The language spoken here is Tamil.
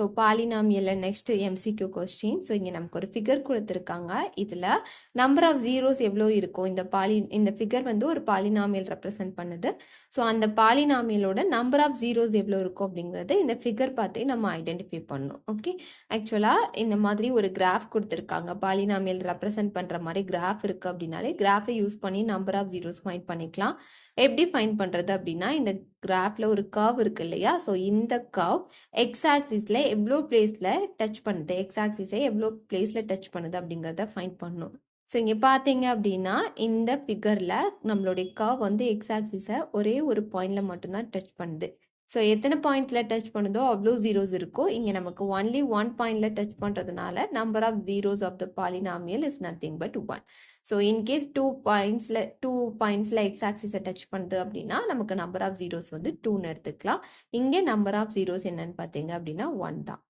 ஸோ பாலினாமியல்ல நெக்ஸ்ட் எம்சிக்யூ கொஸ்டின். ஸோ இங்கே நமக்கு ஒரு ஃபிகர் கொடுத்துருக்காங்க. இதில் நம்பர் ஆஃப் ஜீரோஸ் எவ்வளோ இருக்கும், இந்த ஃபிகர் வந்து ஒரு பாலினாமியல் ரெப்ரசென்ட் பண்ணுது. ஸோ அந்த பாலினாமியலோட நம்பர் ஆஃப் ஜீரோஸ் எவ்வளோ இருக்கும் அப்படிங்கிறது இந்த ஃபிகர் பார்த்தே நம்ம ஐடென்டிஃபை பண்ணணும். ஓகே, ஆக்சுவலாக இந்த மாதிரி ஒரு கிராஃப் கொடுத்துருக்காங்க. பாலினாமியல் ரெப்ரசென்ட் பண்ணுற மாதிரி கிராஃப் இருக்குது அப்படின்னாலே கிராஃபை யூஸ் பண்ணி நம்பர் ஆஃப் ஜீரோஸ் ஃபைண்ட் பண்ணிக்கலாம். எப்படி ஃபைண்ட் பண்ணுறது அப்படின்னா, இந்த கிராஃபில் ஒரு கர்வ் இருக்கு இல்லையா, ஸோ இந்த கர்வ் எக்ஸ் ஆக்சிஸில் எவ்வளோ பிளேஸில் டச் பண்ணுது, எக்ஸ் ஆக்சிஸை எவ்வளோ பிளேஸில் டச் பண்ணுது அப்படிங்கிறத ஃபைண்ட் பண்ணணும். ஸோ இங்கே பார்த்தீங்க அப்படின்னா இந்த ஃபிகரில் நம்மளுடைய கர்வ் வந்து எக்ஸ் ஆக்சிஸை ஒரே ஒரு பாயிண்டில் மட்டும்தான் டச் பண்ணுது. ஸோ எத்தனை பாயிண்ட்ஸில் டச் பண்ணுதோ அவ்வளோ ஜீரோஸ் இருக்கும். இங்கே நமக்கு ஒன்லி ஒன் பாயிண்டில் டச் பண்ணுறதுனால number of zeros of the polynomial is nothing but 1. So in case two பாயிண்ட்ஸில் எக்ஸ் ஆக்சிஸை டச் பண்ணுது அப்படின்னா நமக்கு நம்பர் ஆஃப் ஜீரோஸ் வந்து 2ன்னு எடுத்துக்கலாம். இங்கே நம்பர் ஆஃப் ஜீரோஸ் என்னன்னு பார்த்தீங்க அப்படின்னா 1 தான்.